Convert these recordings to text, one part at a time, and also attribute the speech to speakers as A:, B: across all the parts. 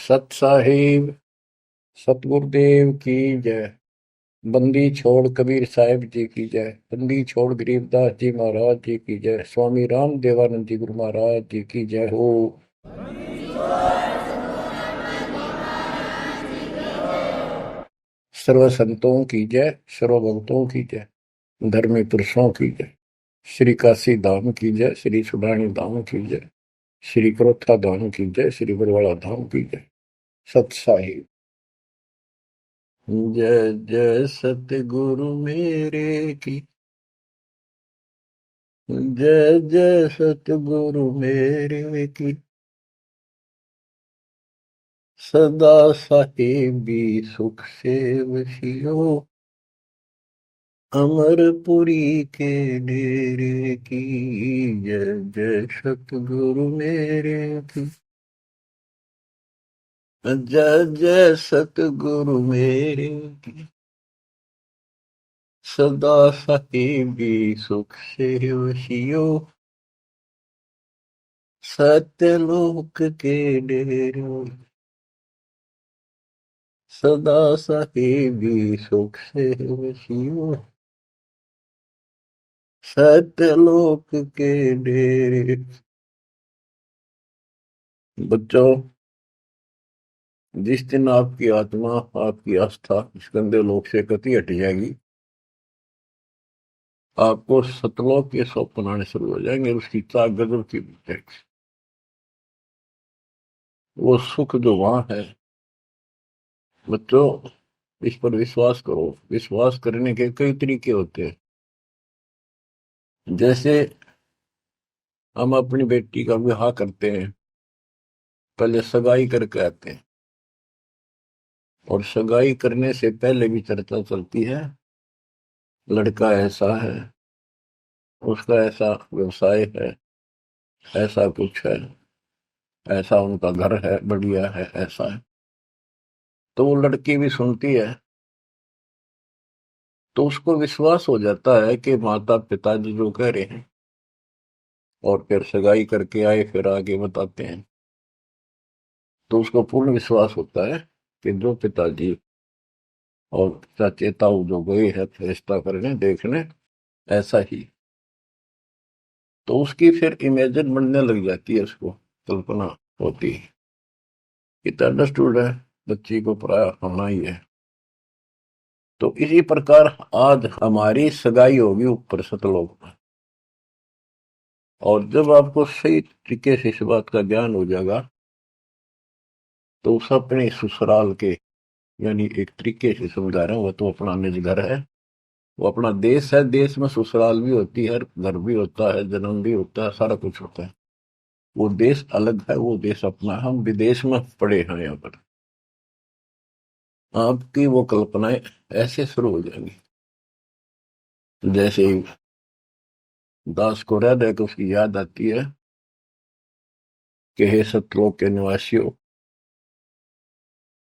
A: सत साहिब सतगुरुदेव की जय। बंदी छोड़ कबीर साहिब जी की जय। बंदी छोड़ गरीबदास जी महाराज जी की जय। स्वामी राम देवानंद जी गुरु महाराज जी की जय हो। सर्व संतों की जय, सर्व भक्तों की जय, धर्मी पुरुषों की जय। श्री काशी धाम की जय, श्री सुडानी धाम की जय, श्री क्रोथा धाम की जय, श्री बरवाड़ा धाम की जय। सत साहिब। जय जय सतगुरु मेरे की जय जय सतगुरु मेरे की। सदा साहिबी सुख से वसियो, अमरपुरी के डेरे की। जय जय सतगुरु मेरे की। जय जय सतगुरु मेरे की। सदा साहिबी सुख से वसियो, सत्यलोक के डेरे। सदा साहिबी सुख से वसियो, सत्यलोक के डेरे। बच्चों, जिस दिन आपकी आत्मा, आपकी आस्था इस गंदे लोक से कति हट जाएगी, आपको सतलोक के स्वप्न आने शुरू हो जाएंगे। उसकी चाक गजब की मिल जाएगी। वो सुख जो वहां है, बच्चों, इस पर विश्वास करो। विश्वास करने के कई तरीके होते हैं। जैसे हम अपनी बेटी का विवाह करते हैं, पहले सगाई करके आते हैं, और सगाई करने से पहले भी चर्चा चलती है। लड़का ऐसा है, उसका ऐसा व्यवसाय है, ऐसा कुछ है, ऐसा उनका घर है, बढ़िया है, ऐसा है। तो वो लड़की भी सुनती है, तो उसको विश्वास हो जाता है कि माता पिताजी जो कह रहे हैं, और फिर सगाई करके आए, फिर आगे बताते हैं, तो उसको पूर्ण विश्वास होता है कि जो पिताजी और चाचे ताऊ जो गए हैं फरिश्ता करने देखने, ऐसा ही। तो उसकी फिर इमेजिन बनने लग जाती है, उसको कल्पना होती है। इतना अंडरस्टूड है, बच्ची को पराया होना ही है। तो इसी प्रकार आज हमारी सगाई होगी ऊपर सतलोक में। और जब आपको सही तरीके से इस बात का ज्ञान हो जाएगा, तो उस अपने ससुराल के, यानी एक तरीके से समझा रहा हूं, वो तो अपना निज घर है, वो अपना देश है। देश में ससुराल भी होती है, घर भी होता है, जन्म भी होता है, सारा कुछ होता है। वो देश अलग है, वो देश अपना है। हम विदेश में पड़े हैं यहाँ पर। आपकी वो कल्पनाएं ऐसे शुरू हो जाएंगी, जैसे ही दास को रह रहे, उसकी याद आती है कि हे सतलोक के निवासियों,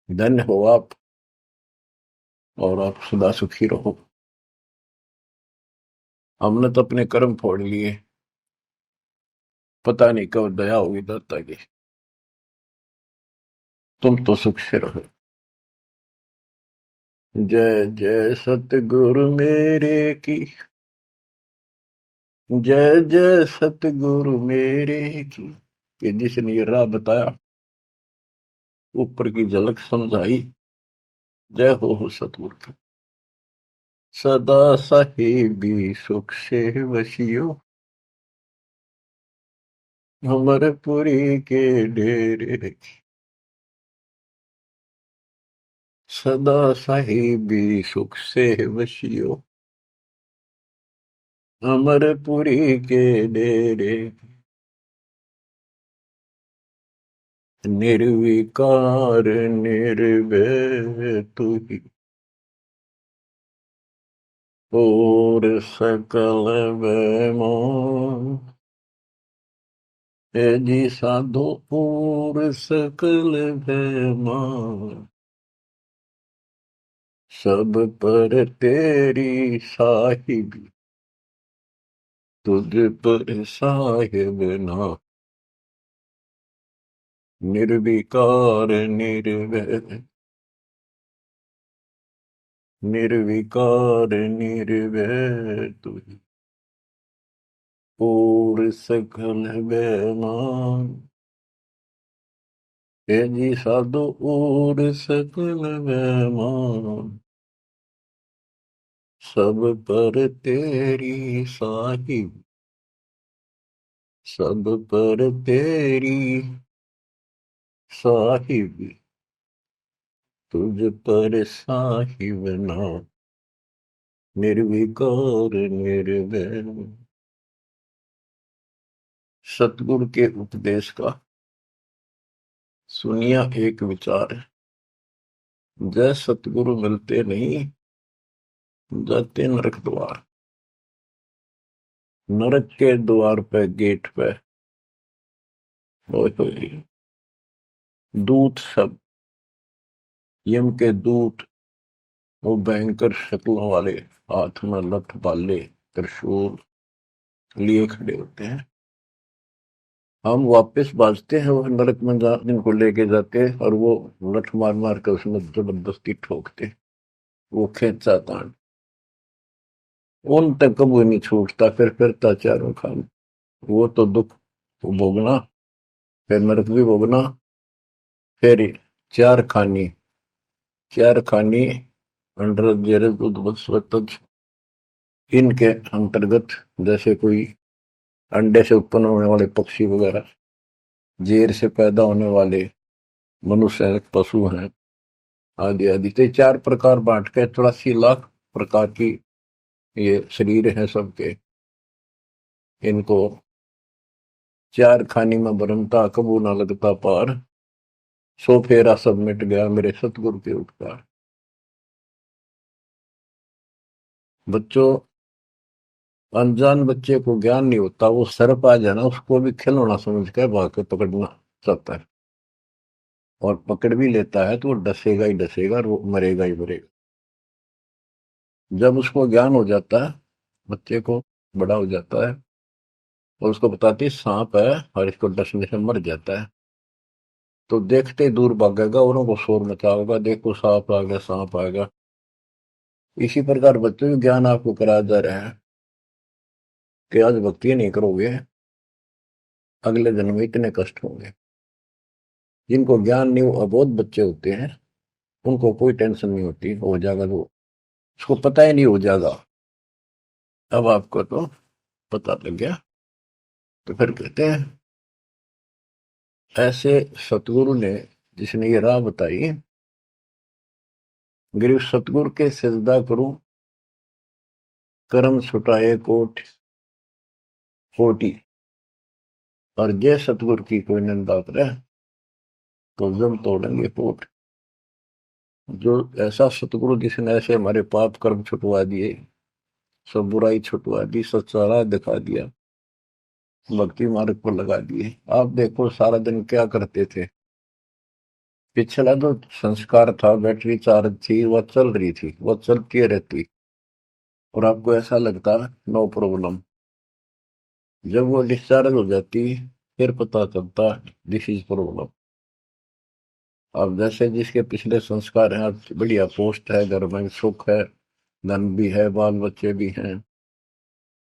A: धन्य हो आप, और आप सदा सुखी रहो। हमने तो अपने कर्म फोड़ लिए, पता नहीं कब दया होगी दाता की। तुम तो सुख से रहो। जय जय सतगुरु मेरे की। जय जय सतगुरु मेरे की। कि जिसने ये राह बताया, ऊपर की झलक समझाई, जय हो सतगुरु की। सदा साहिबी सुख से वसियो, अमरपुरी के डेरे। सदा साहिबी सुख से वसियो, अमरपुरी के डेरे। निर्विकार निर्भय तू ही, और सकल बेमान। हे जी साधो और सकल बेमान, सब पर तेरी साहिबी, तुझ पर साहिब ना। निर्विकार निर्भय, निर्विकार निर्भय तुझ और सकल बेमान। हे जी साधु और सकल बेमान, सब पर तेरी साहिब, सब पर तेरी साहिब, तुझ पर साहिब ना, निर्विकार निर्भय। सतगुरु के उपदेश का सुनिया एक विचार है, जय सतगुरु मिलते नहीं, जाते नरक द्वार। नरक के द्वार पे, गेट पे दूत सब, यम के दूत, वो भयंकर शक्लों वाले, हाथ में लठ भाले त्रिशूल लिए खड़े होते हैं। हम वापस बाजते हैं, वो नरक में जिनको लेके जाते हैं, और वो लठ मार मार कर उसमें जबरदस्ती ठोकते, वो खेचा तान उन तक कभी नहीं छूटता, फिर फिरता चारों खान। वो तो दुख भोगना, फिर नरक भी भोगना, फिर चार खानी, चार खानी अंडर जेरज उद्वत्सवतज, इनके अंतर्गत जैसे कोई अंडे से उत्पन्न होने वाले पक्षी वगैरह, जेर से पैदा होने वाले मनुष्य हैं, पशु हैं, आदि आदि। तो चार प्रकार बांट के 84 लाख प्रकार की ये शरीर हैं सबके। इनको चार खानी में बरनता, कबू ना लगता पार, सो फेरा सब मिट गया मेरे सतगुरु के उपकार। बच्चों, अनजान बच्चे को ज्ञान नहीं होता, वो सर्प आ जाए ना, उसको भी खिलौना समझ के भाग के पकड़ना चाहता है, और पकड़ भी लेता है तो वो डसेगा ही डसेगा, और वो मरेगा ही मरेगा। जब उसको ज्ञान हो जाता है, बच्चे को बड़ा हो जाता है, और उसको बताती है सांप है, और इसको डसने से मर जाता है, तो देखते ही दूर भागेगा, औरों को शोर मचाएगा, देखो सांप आ गया, सांप आ गया। इसी प्रकार बच्चों को ज्ञान आपको कराया जा रहा है कि आज भक्ति नहीं करोगे, अगले जन्म में इतने कष्ट होंगे। जिनको ज्ञान नहीं, वो अबोध बच्चे होते हैं, उनको कोई टेंशन नहीं होती, हो जाएगा तो उसको पता ही नहीं हो जाएगा। अब आपको तो पता लग गया, तो फिर कहते हैं ऐसे सतगुरु ने, जिसने ये राह बताई, गिरु सतगुरु के सिजदा करूं, कर्म छुटाए कोट कोटि, और जय सतगुरु की कोई निंदा करे, तो जब तोड़ेंगे पोट। जो ऐसा सतगुरु जिसने ऐसे हमारे पाप कर्म छुटवा दिए, सब बुराई छुटवा दी, सच्चा राह दिखा दिया, भक्ति मार्ग पर लगा दिए। आप देखो सारा दिन क्या करते थे, पिछला जो संस्कार था, बैटरी चार्ज थी, वह चल रही थी, वह चलती रहती, और आपको ऐसा लगता नो प्रॉब्लम। जब वो डिस्चार्ज हो जाती, फिर पता चलता दिस इज प्रॉब्लम। अब जैसे जिसके पिछले संस्कार हैं, बढ़िया पोस्ट है, घर में सुख है, धन भी है, बाल बच्चे भी हैं,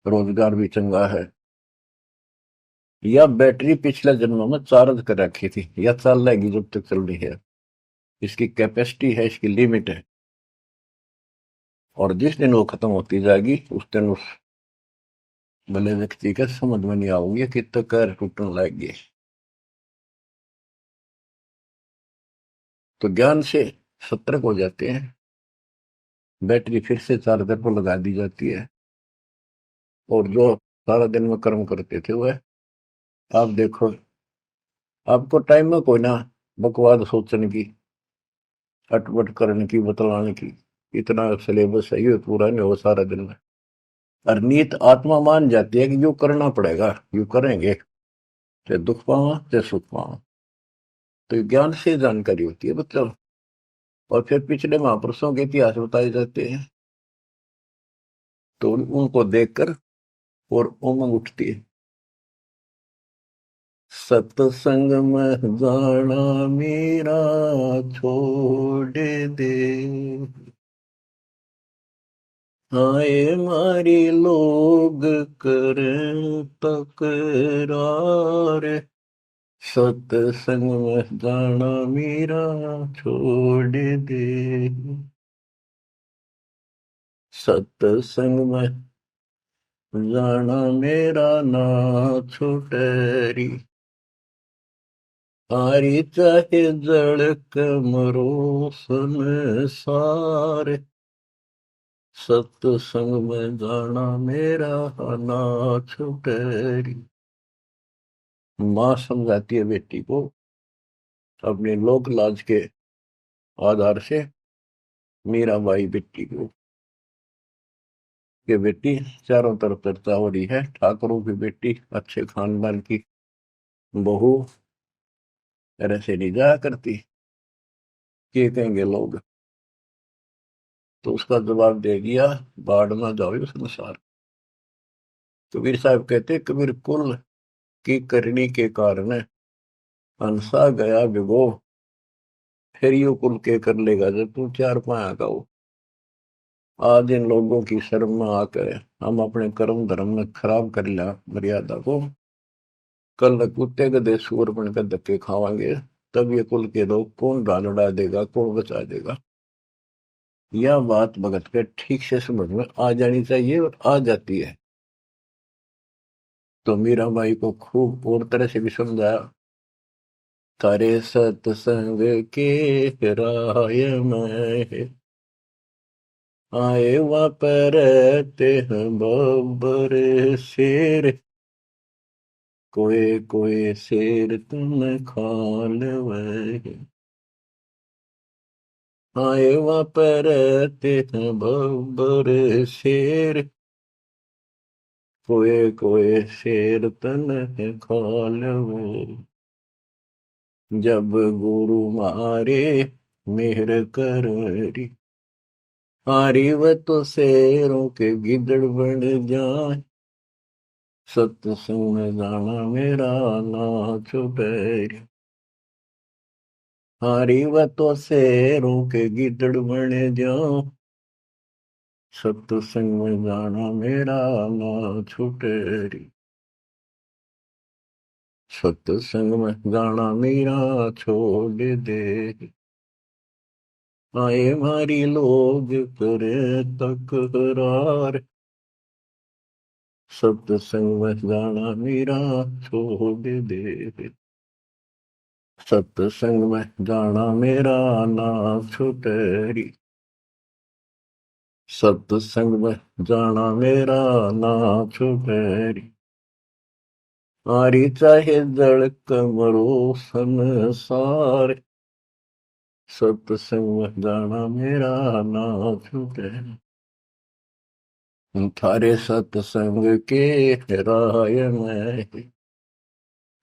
A: रोजगार भी चंगा है, या बैटरी पिछले जन्मों में चार्ज कर रखी थी, या चल रहेगी जब तक चल रही है, इसकी कैपेसिटी है, इसकी लिमिट है। और जिस दिन वो खत्म होती जाएगी, उस दिन उस भले व्यक्ति के समझ में नहीं आओगे कि तो कर टूटने लगेगी। तो ज्ञान से सतर्क हो जाते हैं, बैटरी फिर से चार्जर पर लगा दी जाती है, और जो सारा दिन में कर्म करते थे वह, आप देखो, आपको टाइम में कोई ना बकवाद सोचने की, अटपट करने की, बतलाने की, इतना सिलेबस है, ये पूरा नहीं हो सारा दिन में। और नीत आत्मा मान जाती है कि यो करना पड़ेगा, यो करेंगे, चाहे दुख पावा चाहे सुख पावा। तो ज्ञान से जानकारी होती है मतलब। और फिर पिछले महापुरुषों के इतिहास बताए जाते हैं, तो उनको देखकर और उमंग उठती है। सत्संग में जाना मेरा छोड़ दे, आए मारी लोग करें तकरार, सत्संग में जाना मेरा छोड़ दे, सत्संग में जाना मेरा ना छुटरी, आरी चाहे जड़क मरो संसार, सत्संग में जाना मेरा ना छुटरी। माँ समझाती है बेटी को अपने लोक लाज के आधार से, मीराबाई बेटी को, कि बेटी चारों तरफ चर्चा हो रही है, ठाकुरों की बेटी अच्छे खानदान की बहू तरह से नहीं जाया करती, क्या कहेंगे लोग। तो उसका जवाब दे दिया, बाढ़ में जाओ संसार। कबीर साहब कहते, कबीर कुल की करनी के कारण हंसा गया भिगो, फिर यू कुल के कर लेगा जब तू चार पाया का हो। आज इन लोगों की शर्म में आकर हम अपने कर्म धर्म में खराब कर लिया मर्यादा को, कल कुत्ते गधे सूअर बनकर धक्के खावांगे, तब ये कुल के लोग कौन डाल देगा, कौन बचा देगा। यह बात भगत के ठीक से समझ में आ जानी चाहिए, और आ जाती है। तो मीराबाई को खूब और तरह से भी समझाया, तारे सत्संग के राय में आए वापरते हैं बब्बर शेर, कोई कोई शेर तुम खाल वह, आए वापरते हैं बब्बर शेर, कोई कोई शेर तन खाल वह, जब गुरु मारे मेहर करी, हारी व तो शेरों के गिदड़ बन जाए, सत्संग में जाना मेरा ना छुटरी, हारी व तो शेरों के गिदड़ बन जाओ, सत्संग में जाना मेरा ना छुटरी, सत्संग में जाना मेरा छोड़ दे, आए मारी लोग करे तकरार, सत्संग में जाना मेरा छोड़ दे, सत्संग में जाना मेरा ना छुटरी, सत्संग में जाना मेरा ना छुटरी, आरी चाहे जड़क मरो संसार, सत्संग में जाना मेरा ना छुटरी, थारे सत्संग के राय में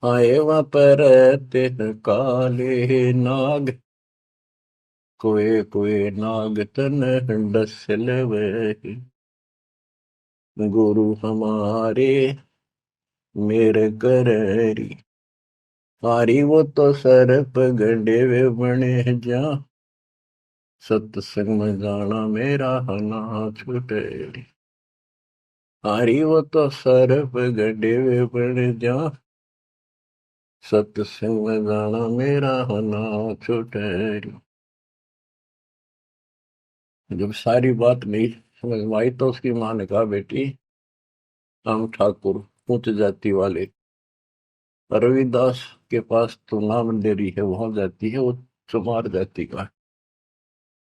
A: आए वहाँ पर तिन काले नाग, कोई कोई नाग तन डसल वे, गुरु हमारे मेरे करी, हारी वो तो सर्प गंडे वे बने जा, सत्संग में जाना मेरा ना छुटरी, हारी वो तो सर्प गंडे वे बने जा, सत्संग में जाना मेरा ना छुटरी। जब सारी बात नहीं समझ में आई तो उसकी माँ ने कहा, बेटी हम ठाकुर उच्च जाति वाले, रविदास के पास तो नाम ले रही है, वहां जाती है वो चमार जाति का,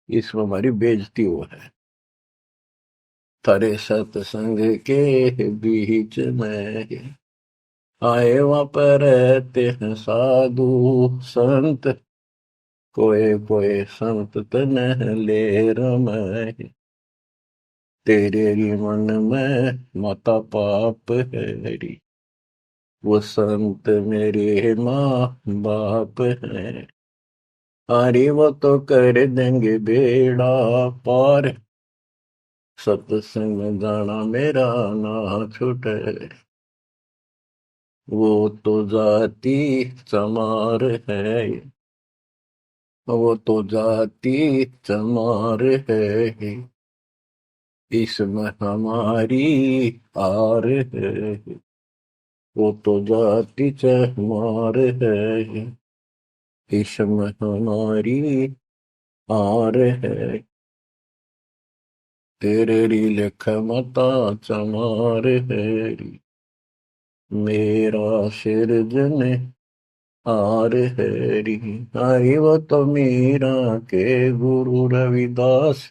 A: इसमें हमारी बेइज्जती हुआ है। थारे सत्संग के बीच में आए वहां पर रहते हैं साधु संत, कोई कोई संत तन ले रमय, तेरे ही मन में माता पाप है, वो संत मेरे माँ बाप है, अरे वो तो कर देंगे बेड़ा पार, सत्संग में जाना मेरा ना छूटे। वो तो जाती चमार है, वो तो जाती चमार है, इसमें हमारी हार है। वो तो जाति चमार है, इसमें हमारी हार है। तेरे री लिख मता चमार है, मेरा सिरजन हार है री। हरि वो तो मीरा के गुरु रविदास,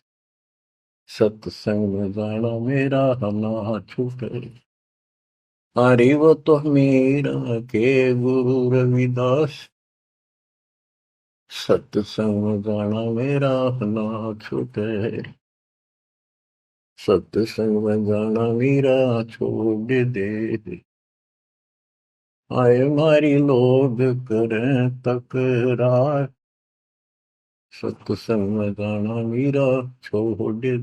A: सत्संग में जाना मेरा ना छूटे। हरि वो तो मीरा के गुरु रविदास, सत्संग में जाना मेरा ना छूटे। सत्संग में जाना मेरा छोड़ दे, आए मारी लोग करें तकरार, सत्संग में जाना मेरा छोड़ दे।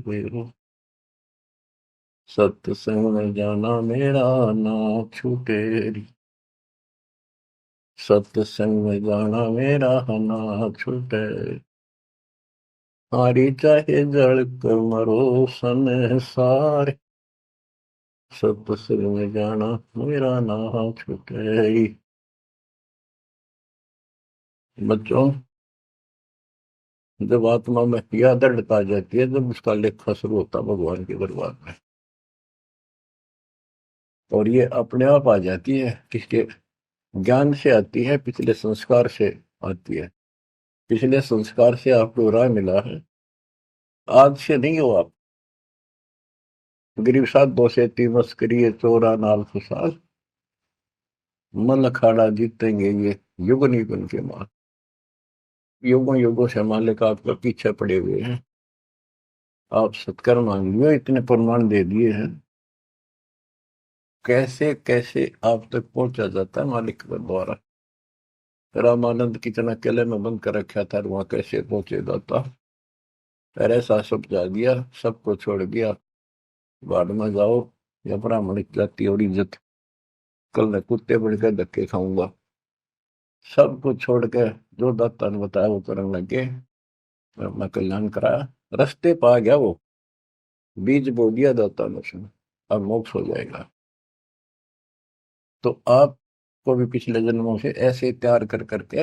A: सत्संग में जाना मेरा ना छूटे, सत्संग में जाना मेरा ना छूटे। हारी चाहे जड़ कर मरो संसार, सत्संग में जाना मेरा ना छूटे। बच्चों, जब आत्मा में यह दृढ़ता आ जाती है, जब उसका लेखा शुरू होता है भगवान के दरबार में, और ये अपने आप आ जाती है, किसके ज्ञान से आती है, पिछले संस्कार से आती है। पिछले संस्कार से आपको राह मिला है, आज से नहीं हो आप। गरीब साथ दो से तीन मस्करी चोरा नाल फसाद, मन अखाड़ा जीतेंगे ये युग निगुन के मार। युगों युगों से मालिक आपका पीछे पड़े हुए हैं, आप सत्कर्म मांगिए, इतने प्रमाण दे दिए हैं। कैसे कैसे आप तक पहुंचा जाता है मालिक के द्वारा। रामानंद की तना किले में बंद कर रखा था, वहां कैसे पहुंचे जाता। फिर ऐसा सब जा दिया, सबको छोड़ दिया, बाढ़ में जाओ या ब्राह्मण जाति और इज्जत, कल मैं कुत्ते बन के धक्के खाऊंगा। सब कुछ छोड़ के जो दाता ने बताया वो करने लगे, अपना कल्याण कराया, रास्ते पा गया वो, बीज बो दिया दाता ने उसने, अब मोक्ष हो जाएगा। तो आपको भी पिछले जन्मों से ऐसे तैयार कर करके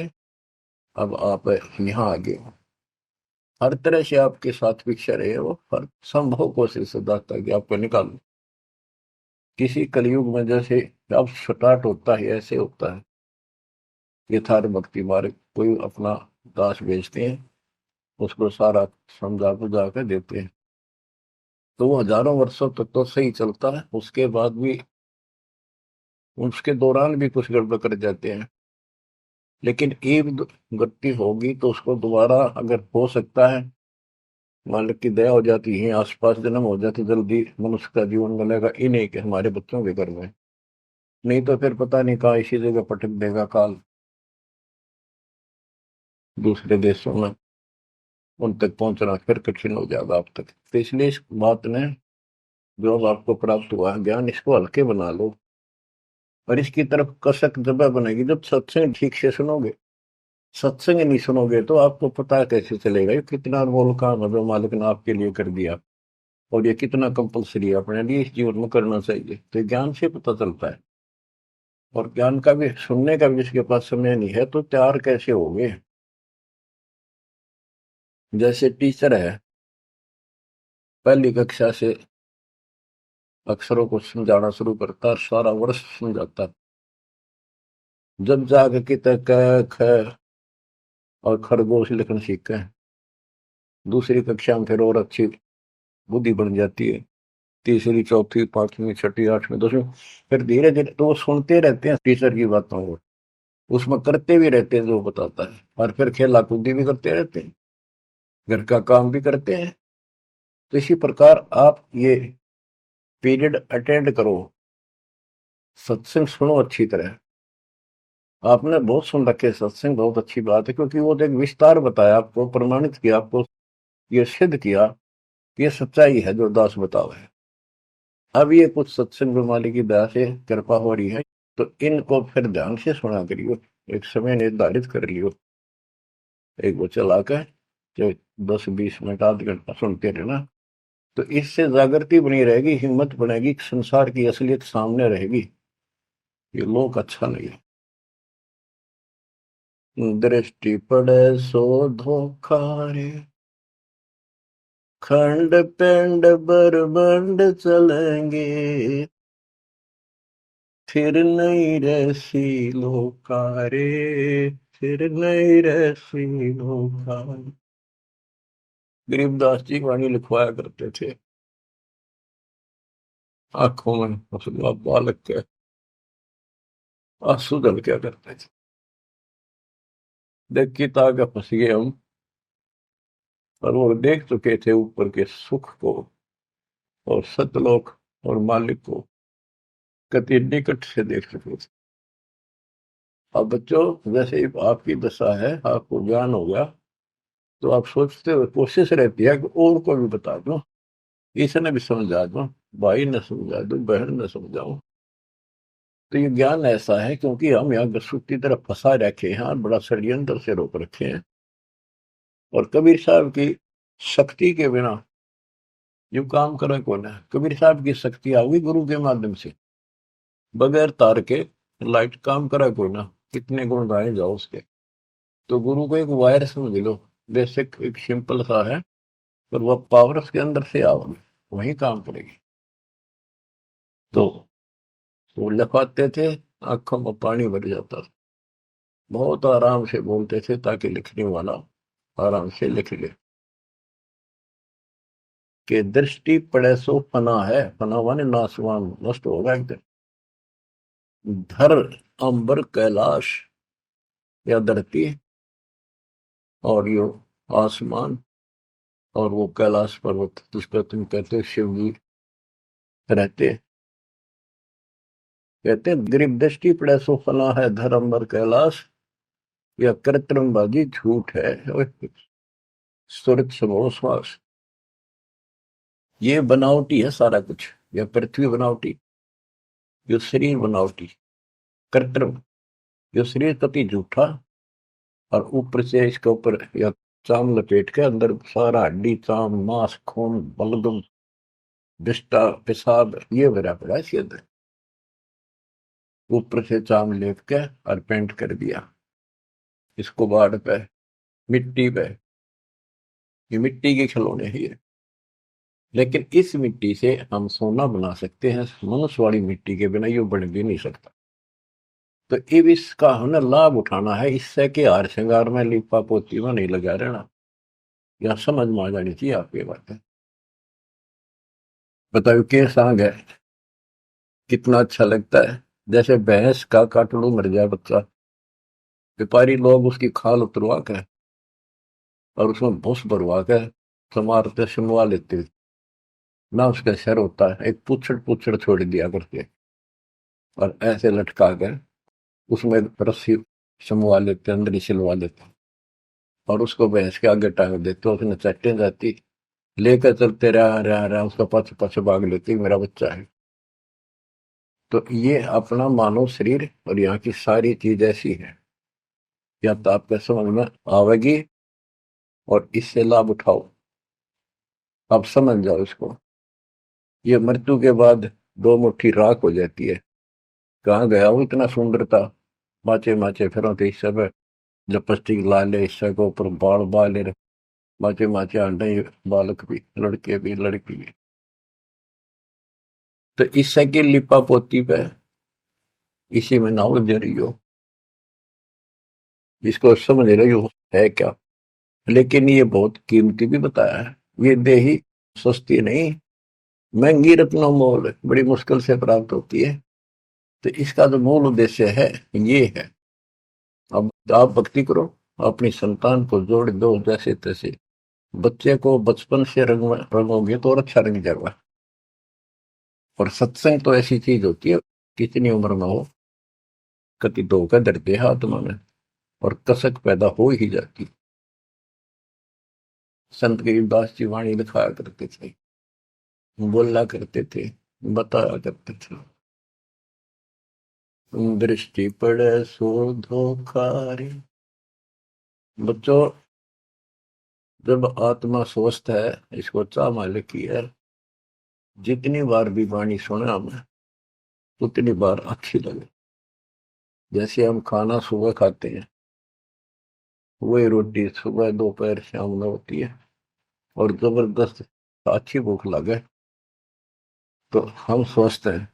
A: अब आप यहाँ आ गए। हर तरह से आपके साथ भिक्षा रहे, वो हर संभव कोशिश से दाता कि आपको निकालो। किसी कलयुग में जैसे अब स्टार्ट होता है ऐसे होता है, यथार्थ भक्ति मार्ग, कोई अपना दास बेचते हैं, उसको सारा समझा बुझा कर देते हैं, तो वो हजारों वर्षों तक तो सही चलता है, उसके बाद भी, उसके दौरान भी कुछ गड़बड़ कर जाते हैं। लेकिन एक गलती होगी तो उसको दोबारा अगर हो सकता है, मालिक की दया हो जाती है, आसपास जन्म हो जाती, जल्दी मनुष्य का जीवन बनेगा, इन्हीं के हमारे बच्चों के घर में। नहीं तो फिर पता नहीं कहाँ इसी जगह पटक देगा काल, दूसरे देशों में उन तक पहुंचना फिर कठिन हो जाएगा आप तक। तो इसलिए इस बात ने, जो अब आपको प्राप्त हुआ है ज्ञान, इसको हल्के बना लो, और इसकी तरफ कसक जब बनेगी जब सत्संग ठीक से सुनोगे। सत्संग नहीं सुनोगे तो आपको पता कैसे चलेगा ये कितना अनमोल काम है जो मालिक ने आपके लिए कर दिया, और ये कितना कंपलसरी है अपने लिए इस जीवन में करना चाहिए। तो ज्ञान से पता चलता है, और ज्ञान का भी सुनने का भी जिसके पास समय नहीं है तो तैयार कैसे होगे। जैसे टीचर है, पहली कक्षा से अक्षरों को समझाना शुरू करता है, सारा वर्ष समझाता है, जब जाके कितने क ख और खरगोश लिखना सीखते हैं, दूसरी कक्षा में फिर और अच्छी बुद्धि बन जाती है, तीसरी चौथी पांचवी छठी आठवीं दसवीं, फिर धीरे धीरे तो वो सुनते रहते हैं टीचर की बातों को, उसमें करते भी रहते हैं जो बताता है, और फिर खेला कूदी भी करते रहते हैं, घर का काम भी करते हैं। तो इसी प्रकार आप ये पीरियड अटेंड करो, सत्संग सुनो अच्छी तरह। आपने बहुत सुन रखे सत्संग, बहुत अच्छी बात है, क्योंकि वो एक विस्तार बताया आपको, प्रमाणित किया आपको, ये सिद्ध किया कि ये सच्चाई है जो दास बताओ है। अब ये कुछ सत्संग मालिक की दया से कृपा हो रही है, तो इनको फिर ध्यान से सुना करियो, एक समय निर्धारित कर लियो, एक वो चला कर जो 10-20 मिनट आध घंटा सुनते रहना। तो इससे जागृति बनी रहेगी, हिम्मत बनेगी, संसार की असलियत सामने रहेगी, ये लोक अच्छा नहीं है। दृष्टि पड़े सो धोखा रे, खंड पिंड बरबंड चलेंगे, फिर नहीं रसी लोका रे, फिर नहीं रसी लोका। गरीबदास जी वाणी लिखवाया करते थे, आंखों में हंसुआ बालक के आंसू दल क्या करते थे। देख की ताक फंस गए हम, और वो देख चुके थे ऊपर के सुख को और सतलोक और मालिक को कति निकट से देख चुके थे। अब बच्चों, जैसे ही आपकी दशा है, आपको ज्ञान हो गया, तो आप सोचते हो, कोशिश रहती है कि और को भी बता दूं, इसने भी समझा दूं, भाई ने समझा दूं, बहन ने समझाऊं। तो ये ज्ञान ऐसा है क्योंकि हम यहाँ गसूट की तरफ फंसा रखे हैं और बड़ा षड्यंत्र से रोक रखे हैं। और कबीर साहब की शक्ति के बिना जो काम करे कौन है? कबीर साहब की शक्ति आओगी गुरु के माध्यम से, बगैर तार के लाइट काम करा कोई ना, कितने गुण गाए जाओ उसके। तो गुरु को एक वायर समझ लो, बेसिक एक सिंपल सा है, पर वह पावर उसके अंदर से आओगे, वही काम करेगी। तो वो लिखवाते थे, आंखों में पानी भर जाता था, बहुत आराम से बोलते थे ताकि लिखने वाला आराम से लिख ले। कि दृष्टि पड़े सो फना है, फना माने नासवान, नष्ट होगा एक दिन। धर अंबर कैलाश, या धरती और यो आसमान, और वो कैलाश पर्वत जिसपे तुम कहते हो शिव जी रहते, कहते गरीब दृष्टि पड़े सो फना है, धर अंबर कैलाश, या कृत्रिम बाजी झूठ है, सुरत समो श्वास। ये बनावटी है सारा कुछ, यह पृथ्वी बनावटी, ये शरीर बनावटी, कृत्रिम, ये शरीर कति झूठा, और ऊपर से इसके ऊपर या चाम लपेट के अंदर सारा हड्डी चाम मांस खून बलगम विष्टा पेशाब ये भरा पड़ा है इसके अंदर। ऊपर से चाम लेप के और पेंट कर दिया इसको बाढ़ पे, मिट्टी पे, ये मिट्टी के खिलौने ही है। लेकिन इस मिट्टी से हम सोना बना सकते हैं, मनुष्य वाली मिट्टी के बिना ये बन भी नहीं सकता। तो अब इसका हमें लाभ उठाना है, इससे के हार श्रृंगार में लिपा पोती में नहीं लगा रहना। या समझ में आ जानी चाहिए आपकी बात है। बताओ के सांग है, कितना अच्छा लगता है। जैसे भैंस का काटड़ू मर जाए बच्चा, व्यापारी लोग उसकी खाल उतरवा के और उसमें भूस भरवा के समारते सुनवा लेते, ना उसका सर होता है, एक पुछड़ पुछड़ छोड़ दिया करते, और ऐसे लटका कर उसमें रस्सी समवा लेते, अंदर ही सिलवा लेते, और उसको भैंस के आगे टांग देते, उसने चट्टे जाती, लेकर चलते रहा उसका पछ पछ भाग लेती, मेरा बच्चा है। तो ये अपना मानव शरीर और यहाँ की सारी चीज ऐसी है, या तो आपके समझ में आवेगी और इससे लाभ उठाओ, आप समझ जाओ इसको। ये मृत्यु के बाद दो मुट्ठी राख हो जाती है, कहाँ गया वो इतना सुंदर था, माचे माचे फिर तो इस सब लिपस्टिक ला ले, इससे को ऊपर बाल बाल माचे माचे अंडे, बालक भी, लड़के भी, लड़की भी। तो इससे की लिपा पोती पे इसी में ना उलझ रही हो, इसको समझ रही हो है क्या। लेकिन ये बहुत कीमती भी बताया है, ये देही सस्ती नहीं, महंगी रत्नों मोल, बड़ी मुश्किल से प्राप्त होती है। तो इसका जो मूल उद्देश्य है ये है। अब आप भक्ति करो, अपनी संतान को जोड़ दो जैसे तैसे, बच्चे को बचपन से रंगोगे तो और अच्छा रंग जाएगा। और सत्संग तो ऐसी चीज होती है, कितनी उम्र में हो, कति धोखा धरते है आत्मा में, और कसक पैदा हो ही जाती। संत गरीबदास जी वाणी लिखाया करते थे, बोला करते थे, बताया करते थे। दृष्टि पड़े सो धोखा रे। बच्चों, जब आत्मा स्वस्थ है, इसको चाह मालिक की है, जितनी बार भी वाणी सुने हमें उतनी बार अच्छी लगे। जैसे हम खाना सुबह खाते हैं, वही रोटी सुबह दोपहर शाम में होती है, और जबरदस्त अच्छी भूख लगे तो हम स्वस्थ हैं,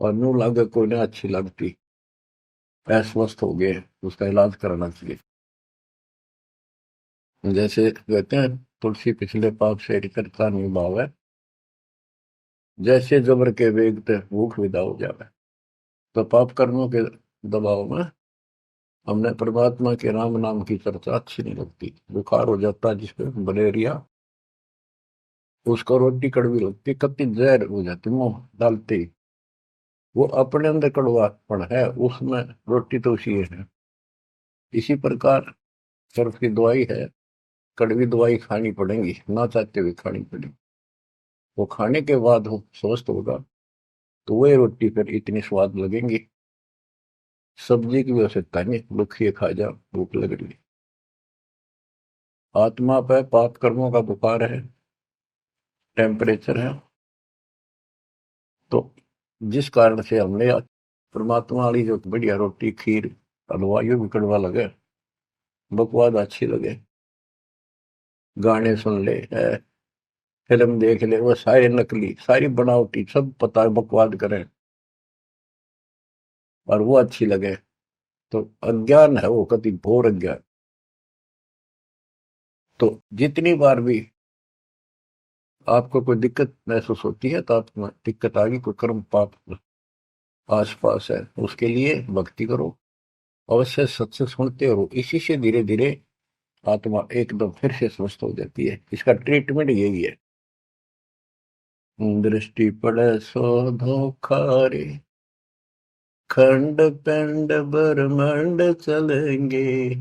A: और न्यू लगे कोई ना अच्छी लगती, अस्वस्थ हो गए, उसका इलाज कराना चाहिए। जैसे कहते हैं, तुलसी पिछले पाप से करता नहीं भाव है, जैसे जबर के वेग ते भूख विदा हो जावे। तो पाप कर्मों के दबाव में हमने परमात्मा के राम नाम की चर्चा अच्छी नहीं लगती। बुखार हो जाता है जिसपे मलेरिया, उसको रोटी कड़वी लगती, कत्ती जहर हो जाती मुंह डालते ही। वो अपने अंदर कड़वापन है, उसमें रोटी तो उसी है। इसी प्रकार सर्फ की दवाई है, कड़वी दवाई खानी पड़ेगी, ना चाहते हुए खानी पड़ेगी। वो खाने के बाद वो स्वस्थ होगा, तो वही रोटी फिर इतनी स्वाद लगेंगी। सब्जी की भी आवश्यकता नहीं, रुखिए खा जा, भूख लग रही। आत्मा पे पाप कर्मों का बुखार है, टेम्परेचर है, तो जिस कारण से हमने परमात्मा वाली जो बढ़िया रोटी खीर हलवा यो भी कड़वा लगे, बकवाद अच्छी लगे, गाने सुन ले है, फिल्म देख ले, वो सारे नकली सारी बनावटी सब पता है, बकवाद करें और वो अच्छी लगे, तो अज्ञान है, वो कति घोर अज्ञान। तो जितनी बार भी आपको कोई दिक्कत महसूस होती है, तो आपको दिक्कत आ गई, कोई कर्म पाप आस पास है, उसके लिए भक्ति करो, अवश्य सत्संग सुनते रहो। इसी से धीरे धीरे आत्मा एकदम फिर से स्वस्थ हो जाती है। इसका ट्रीटमेंट यही है। दृष्टि पड़े सो धोखा रे, खंड पिंड ब्रह्मांड चलेंगे,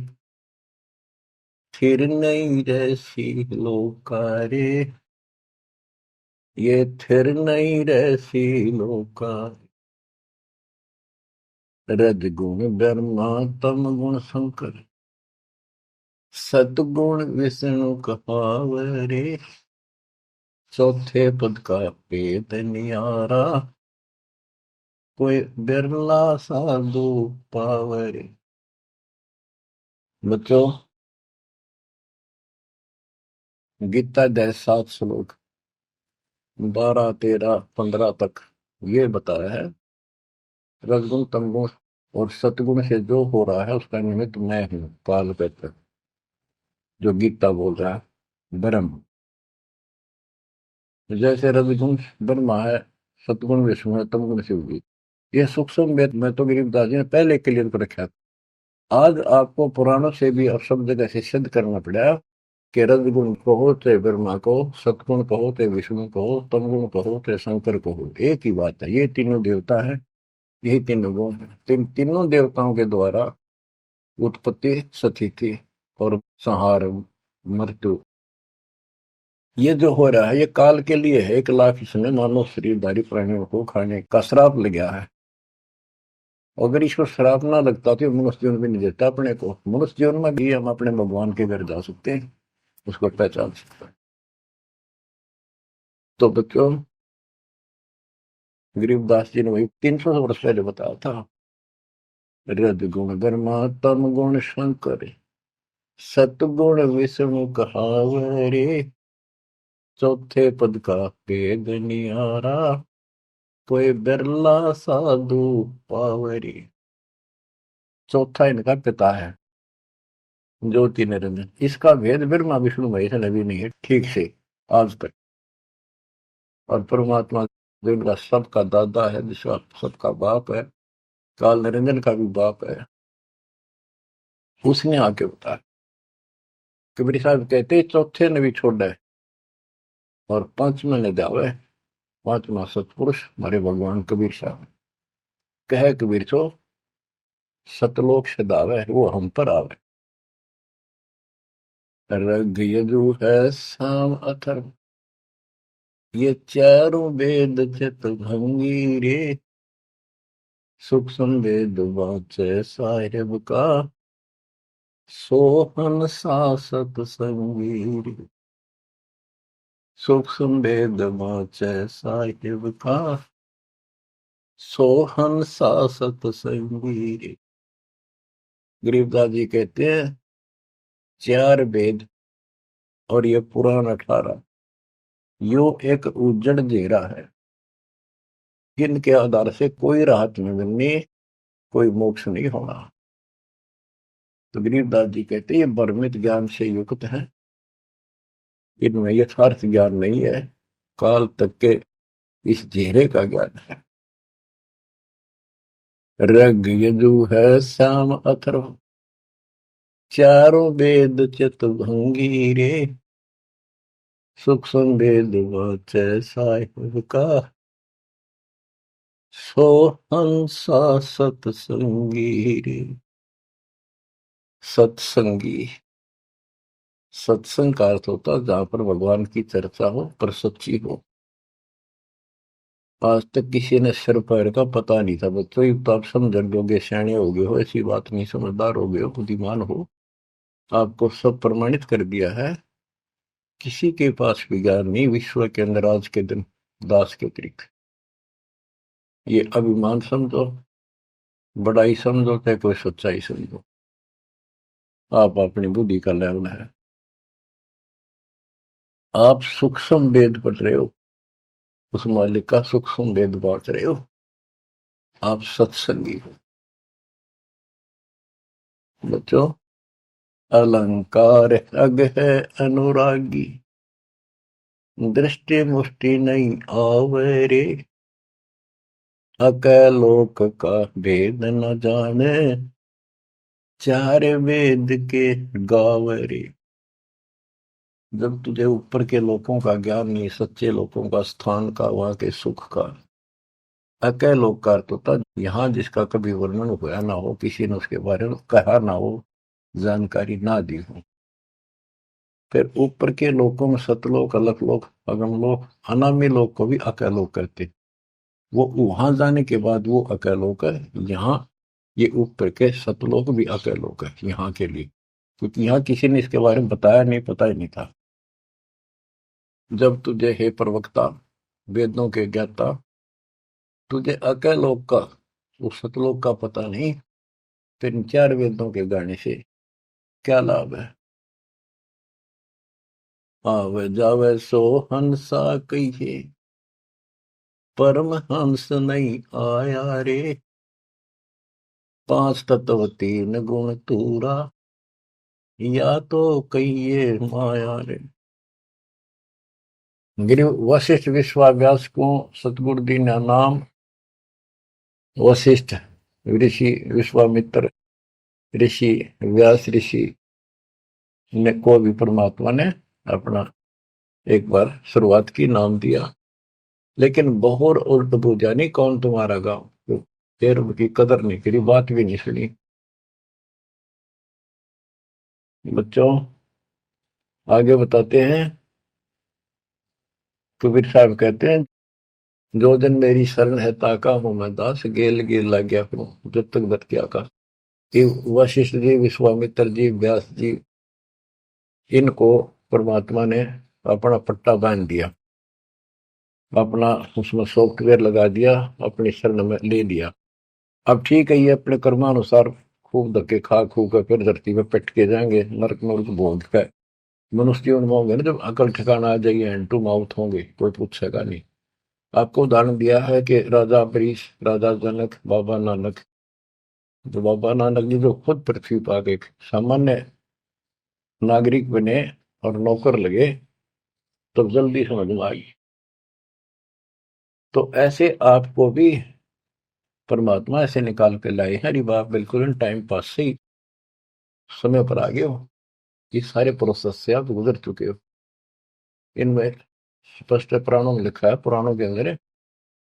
A: फिर नहीं जैसी लोकारे, ये थिर नहीं रहसी लोका। रजगुण ब्रह्मा तम गुण शंकर, सतगुण विष्णु कहावरे, चौथे पद का भेद नियारा, कोई बिरला साधु पावरे। बच्चों, गीता अध्याय 7 श्लोक 12 13 15 तक ये बताया है, रजगुण तमगुण और सतगुण से जो हो रहा है उसका निमित्त मैं हूं, काल कहते, जो गीता बोल रहा है ब्रह्म। जैसे रजगुण ब्रह्मा है, सतगुण विष्णु है, तमगुण शिव जी। ये सूक्ष्म वेद में तो गरीबदास जी ने पहले क्लियर कर रखा था। आज आपको पुराणों से भी और सब जगह से सिद्ध करना पड़ा कि रजगुण कहो चाहे ब्रह्मा कहो, सतगुण कहो चाहे विष्णु कहो, तमगुण कहो चाहे शंकर कहो, एक ही बात है। ये तीनों देवता है, यही तीनों गुण है। तीनों देवताओं के द्वारा उत्पत्ति, स्थिति और संहार, मृत्यु, ये जो हो रहा है ये काल के लिए है। 1 लाख इसने मानव शरीरधारी प्राणियों को खाने का श्राप लग गया है। अगर इसको श्राप ना लगता तो मनुष्य जीवन भी नहीं देता अपने को। मनुष्य जीवन में भी हम अपने भगवान के घर जा सकते हैं, उसको पहचान सकते हैं। तो बच्चों, गरीबदास जी ने वही 300 वर्ष पहले बताया था, रजगुण ब्रह्मा तम गुण शंकर, सतगुण विष्णु कहावरे, चौथे पद का भेद निहारा, कोई बिरला साधु पावरी। चौथा इनका पिता है, ज्योति निरंजन। इसका भेद ब्रह्मा विष्णु महेश ने भी नहीं है ठीक से आज तक। और परमात्मा जो इनका सबका दादा है, जिसका सबका बाप है, काल निरंजन का भी बाप है, उसने आके बताया। कबीर साहब कहते चौथे ने भी छोड़ा है और पांचवें ने दावे। पांचवा सतपुरुष हमारे भगवान कबीर साहब कहे, कबीर सो सतलोक से दावे वो हम पर आवे। रग यजु है साम अथर्व, ये चारों वेद चित भंगी रे, सुख संवेद वाचे साहिब का, सोहन सा सतसंगी। सुख संवेद वाचे साहिब का, सोहन सा सतसंगी। गरीबदास जी कहते हैं 4 वेद और ये पुराण 18 यो एक उज्जड़ घेरा है, इनके आधार से कोई राहत नहीं मिलनी, कोई मोक्ष नहीं होना। तो गरीबदास जी कहते हैं ये भ्रमित ज्ञान से युक्त है, इनमें यथार्थ ज्ञान नहीं है, काल तक के इस घेरे का ज्ञान है। ऋग यजु है साम अथर्व, चारों वेद चित भंगी रे। सुख संवेद वाचे साहिब का, सोहंसा सतसंगी रे। सत्संगी, सत्संग का अर्थ होता जहां पर भगवान की चर्चा हो पर सच्ची हो। आज तक किसी ने सिर पैर का पता नहीं था बच्चों, ये तो आप समझ लोगे, सियाने हो गए हो, ऐसी बात नहीं, समझदार हो गए हो, बुद्धिमान हो, आपको सब प्रमाणित कर दिया है। किसी के पास भी ज्ञान नहीं विश्व के अंदर आज के दिन दास के अतिरिक्त। ये अभिमान समझो, बड़ाई समझो, चाहे कोई सच्चाई समझो, आप अपनी बुद्धि का लेवल है। आप सूक्ष्म वेद पढ़ रहे हो, उस मालिक का सूक्ष्म वेद बांट रहे हो, आप सत्संगी हो। बच्चों, अलंकार अग है अनुरागी, दृष्टि मुष्टि नहीं आवे रे। अकय लोक का भेद न जाने, 4 वेद के गावे रे। जब तुझे ऊपर के लोकों का ज्ञान नहीं, सच्चे लोकों का, स्थान का, वहां के सुख का, अकय लोक का अर्थ होता यहाँ जिसका कभी वर्णन हुआ ना हो, किसी ने उसके बारे में कहा ना हो, जानकारी ना दी हो। फिर ऊपर के लोकों में सतलोक, अलख लोक, अगम लोक, अनामी लोक को भी अकय लोक कहते। वो वहां जाने के बाद वो अकय लोक है। यहाँ ये ऊपर के सतलोक भी अकय लोक है यहाँ के लिए, क्योंकि यहाँ किसी ने इसके बारे में बताया नहीं, पता ही नहीं था। जब तुझे हे प्रवक्ता, वेदों के ज्ञाता, तुझे अकय लोक का, उस सतलोक का पता नहीं, फिर इन 4 वेदों के गाने से क्या लाभ है। आवे जावे सो हंसा कहिए, परम हंस नहीं आया रे। 5 तत्व 3 गुण तूरा, या तो कहिए माया रे। गिरि वशिष्ठ विश्वाव्यास को सतगुरु दीना नाम, वशिष्ठ ऋषि, विश्वामित्र ऋषि, व्यास ऋषि ने को भी परमात्मा ने अपना एक बार शुरुआत की, नाम दिया, लेकिन बहुत उल्ट पूजा नहीं, कौन तुम्हारा गांव, फिर की कदर नहीं करी, बात भी नहीं सुनी। बच्चों, आगे बताते हैं। कबीर साहब कहते हैं जो जन मेरी शरण है ताका हूं मैं दास, गेल गेल लग गया करूं जब तक बत क्या का। कि वशिष्ठ जी, विश्वामित्र जी, व्यास जी, इनको परमात्मा ने अपना पट्टा बांध दिया, अपना उसमें सॉफ्टवेयर लगा दिया, अपनी शरण में ले लिया। अब ठीक है, ये अपने कर्मानुसार खूब धक्के खा खू कर फिर धरती में पिट के जाएंगे, नरक नरक भोग कर मनुष्य जीवन में होंगे ना, जब अकल ठिकाना आ जाएगी, हैंड टू माउथ होंगे, कोई पूछेगा नहीं। आपको उदाहरण दिया है कि राजा अम्बरीश, राजा जनक, बाबा नानक। जो बाबा नानक जी जो खुद पृथ्वी पर आ गए, सामान्य नागरिक बने और नौकर लगे, तब जल्दी समझ में आ गई। तो ऐसे आपको भी परमात्मा ऐसे निकाल के लाए हैं, अरे बाप, बिल्कुल इन टाइम पास से ही समय पर आ गए हो, ये सारे प्रोसेस से आप गुजर चुके हो। इनमें स्पष्ट पुराणों में लिखा है, पुराणों के अंदर है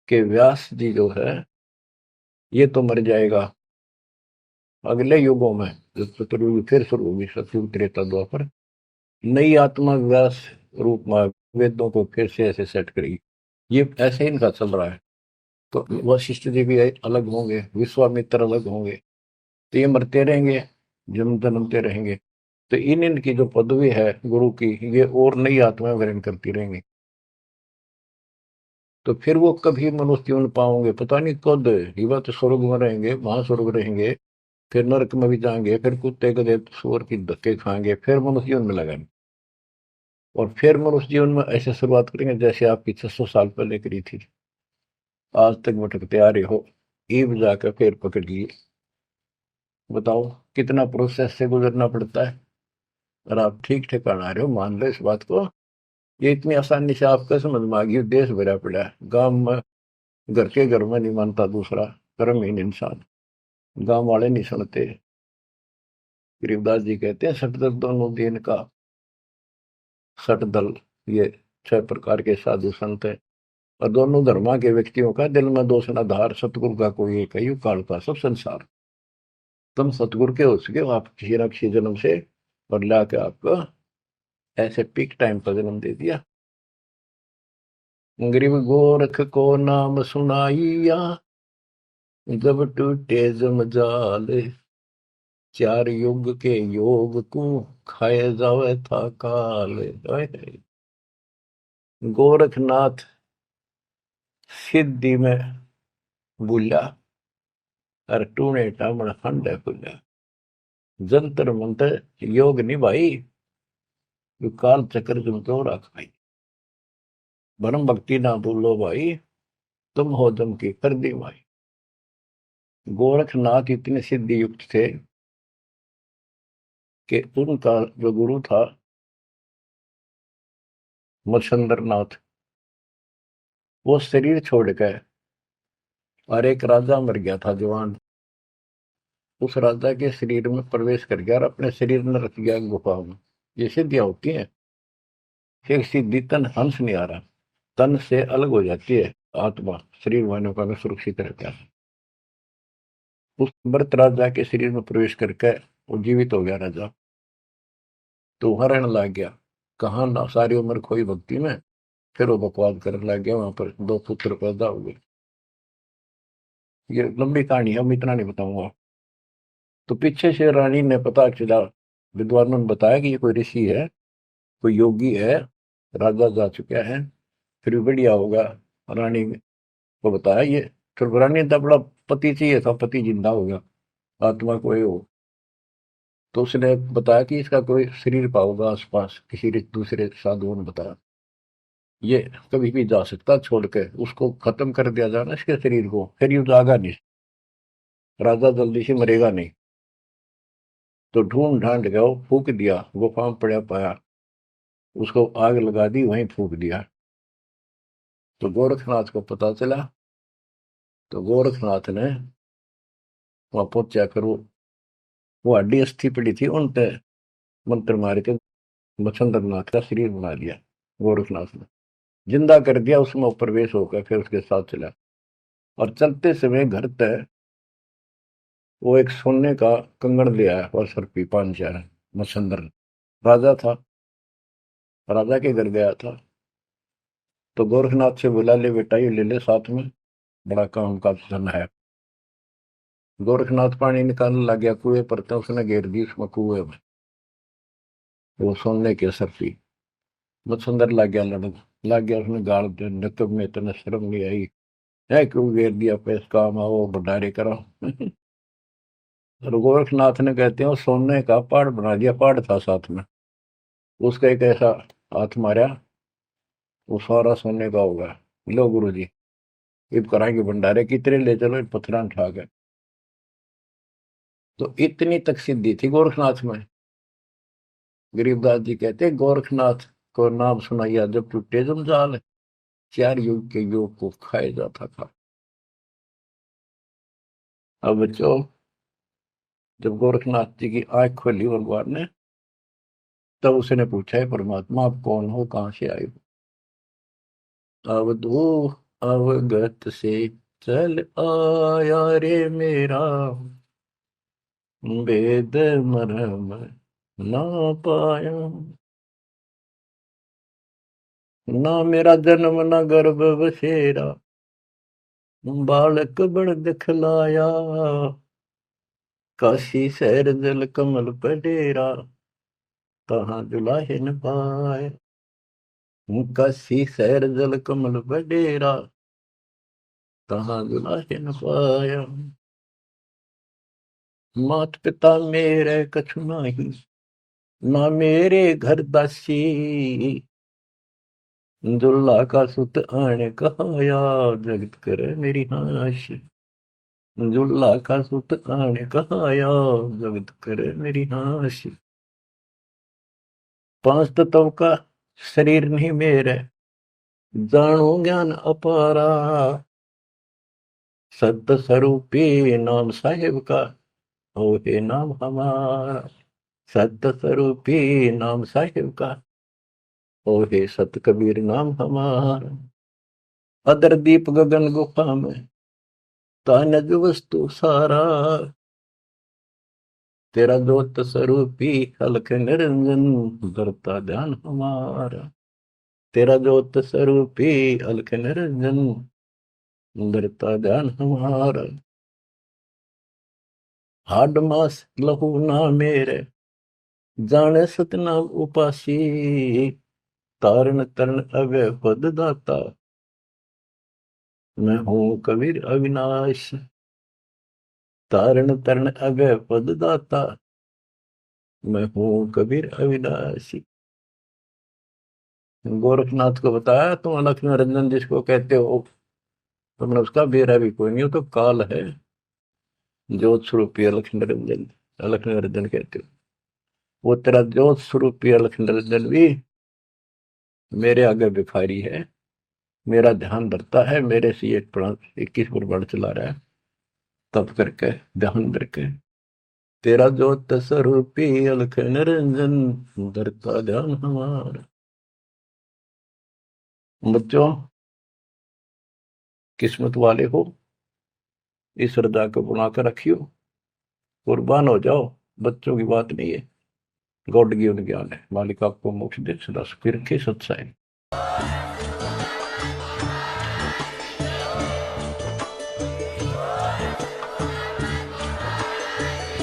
A: कि व्यास जी जो है ये तो मर जाएगा अगले युगों में, जब चतुर्युग फिर शुरू होगी, सतयुग, त्रेता, द्वापर, नई आत्मा व्यास रूप में वेदों को फिर से ऐसे सेट करेगी। ये ऐसे इनका चल रहा है। तो वशिष्ठ जी भी अलग होंगे, विश्वामित्र अलग होंगे, तो ये मरते रहेंगे, जन्म जन्मते रहेंगे। तो इन इनकी जो पदवी है गुरु की, ये और नई आत्माएं ग्रहण करती रहेंगी। तो फिर वो कभी मनुष्य जीवन पाओगे पता नहीं कद। ये बात स्वर्ग में रहेंगे, महास्वर्ग रहेंगे, फिर नरक में भी जाएंगे, फिर कुत्ते गधे सूअर की धक्के खाएंगे, फिर मनुष्य जीवन में लगाएंगे। और फिर मनुष्य जीवन में ऐसे शुरुआत करेंगे जैसे आपकी 600 साल पहले करी थी, आज तक भटकते आ रहे हो, ईब जाकर फिर पकड़ लिए। बताओ कितना प्रोसेस से गुजरना पड़ता है। और आप ठीक ठिकाना आ रहे हो, मान लो इस बात को। ये इतनी आसानी से आपका समझ में आ गई। देश भरा पड़ा है, गांव में घर के घर में नहीं मानता दूसरा, कर्महीन इंसान, गांव वाले नहीं सुनते। गरीबदास जी कहते हैं सटदल दोनों दिन का। सटदल ये 6 प्रकार के साधु संत है, और दोनों धर्मा के व्यक्तियों का दिल में दोष न धार, सतगुरु का कोई एक है, काल का सब संसार। तुम सतगुरु के हो सके हो आप किसी न किसी जन्म से, और ला के आपको ऐसे पीक टाइम पर जन्म दे दिया। गरीब गोरख को नाम सुनाइया, जब टूटे जमजाल, 4 युग के योग को खाए जावे था काल। गोरखनाथ सिद्धि में बुला, और टूणे टामण फंडे फुला। जंतर मंतर योग नहीं भाई, जो काल चक्र तुम तो रखाई। भरम भक्ति ना भूलो भाई, तुम हो दम की कर दी भाई। गोरखनाथ इतने सिद्धि युक्त थे कि उनका जो गुरु था मच्छंद्र नाथ, वो शरीर छोड़ गए, और एक राजा मर गया था जवान, उस राजा के शरीर में प्रवेश कर गया और अपने शरीर में रख गया गुफा में। ये सिद्धियां होती हैं। एक सिद्धि तन हंस नहीं आ रहा, तन से अलग हो जाती है आत्मा, शरीर वालों का सुरक्षित रहता है। उस मृत राजा के शरीर में प्रवेश करके वो जीवित हो गया राजा। तो हरण लग गया, कहा ना सारी उम्र खोई भक्ति में, फिर वो बकवास करने लग गया। वहां पर 2 पुत्र पैदा हुए। ये लंबी कहानी है, मैं इतना नहीं बताऊंगा। तो पीछे से रानी ने पता चला, विद्वानों ने बताया कि ये कोई ऋषि है, कोई योगी है, राजा जा चुका है, फिर भी बढ़िया होगा। रानी को बताया ये, फिर रानी ने तो बड़ा पति चाहिए था, पति जिंदा हो गया, आत्मा कोई हो। तो उसने बताया कि इसका कोई शरीर पाओगा आसपास, किसी दूसरे साधुओं ने बताया ये कभी भी जा सकता, छोड़ के उसको खत्म कर दिया जाना इसके शरीर को, फिर ये जागा नहीं, राजा जल्दी से मरेगा नहीं। तो ढूंढ ढांड गया, फूक दिया, गुफा में पड़ा पाया, उसको आग लगा दी, वहीं फूक दिया। तो गोरखनाथ को पता चला, तो गोरखनाथ ने वहां पहुंचा कर वो हड्डी अस्थि पड़ी थी उन पे मंत्र मार के मच्छंद्र नाथ का शरीर बना दिया। गोरखनाथ ने जिंदा कर दिया, उसमें प्रवेश होकर फिर उसके साथ चला। और चलते समय घर तक वो एक सोने का कंगन ले आया, और सर पी 5 4। मच्छंद्र राजा था, राजा के घर गया था। तो गोरखनाथ से बोला, ले बेटा ये ले ले साथ में, बड़ा काम का धन है। गोरखनाथ पानी निकालने लग गया कुएं पर, तो उसने घेर दी उसमें कुएं में, वो सोने के सर्फी। मच्छंदर लग गया लड़न, लग गया उसने गाल दे, नकब में इतना शर्म नहीं आई है, क्यों घेर दिया, पैस काम आओ भंडारे करो। और गोरखनाथ ने कहते हैं वो सोने का पहाड़ बना दिया, पहाड़ था साथ में, उसका एक ऐसा हाथ मारा, वो सारा सोने का होगा। लो गुरु जी, इब कराएंगे भंडारे, कितने ले चलो, पत्थर उठा के। तो इतनी तक सिद्धि थी गोरखनाथ में। गरीबदास जी कहते हैं गोरखनाथ को नाम सुनाइया, जब टूटे जंजाल, 4 युग के योग को खाए जाता था। अब बच्चों, जब गोरखनाथ जी की आंख खोली भगवान ने, तब उसने पूछा है परमात्मा आप कौन हो, कहां से आए हो। अवधू अवगत से चल आया रे मेरा, वेद मरम ना पाया। ना मेरा जन्म न गर्भ बसेरा, बालक बड़ दिखलाया, काशी शहर जल कमल पर डेरा, तहाँ दुलाहे न पाए। काशी शहर जल कमल पर डेरा, तहाँ दुलाहे न पाया। मात पिता मेरे कछु नाही, ना मेरे घर दासी, दुल्ला का सुत आने कहाया, जगत करे मेरी नाश। दुल्ला का सुत आने कहाया, जगत करे मेरी नाश। पांच तत्व का शरीर नहीं मेरे, जानो ज्ञान अपारा, सत्य स्वरूपी नाम साहिब का, हो हे नाम हमारा। सत्य स्वरूपी नाम साहिब का, हो हे सत कबीर नाम हमारा। अदर दीप गगन गुफा में, तानज वस्तु सारा, तेरा ज्योत स्वरूपी हलक निरंजन, धरता ध्यान हमारा। तेरा ज्योत स्वरूपी हलक निरंजन, धरता ध्यान हमारा। हाड मास लहू ना मेरे, जाने सतनाम उपासी, तारण तरण अवय पद दाता, मैं हूं कबीर अविनाश। तारण तरण अवय पद दाता, मैं हूं कबीर अविनाशी। गोरखनाथ को बताया, तुम अलख निरंजन जिसको कहते हो, तुमने उसका बेरा भी कोई नहीं हो, तो काल है। ज्योत स्वरूपी अलख निरंजन, अलख निरंजन कहते हो। वो तेरा ज्योत स्वरूपी अलख निरंजन भी मेरे आगे भिखारी है, मेरा ध्यान रखता है, मेरे से 21 पुराण चला रहा है, तब करके ध्यान करके। तेरा ज्योत स्वरूपी अलख निरंजन, धरता ध्यान हमारा। बच्चों, किस्मत वाले हो, इस श्रद्धा को बनाकर रखियो, कुर्बान हो जाओ। बच्चों की बात नहीं है, गॉड गिवन ज्ञान है। मालिक आपको मोक्ष दे, सदा सुखी रखे। सत्साई।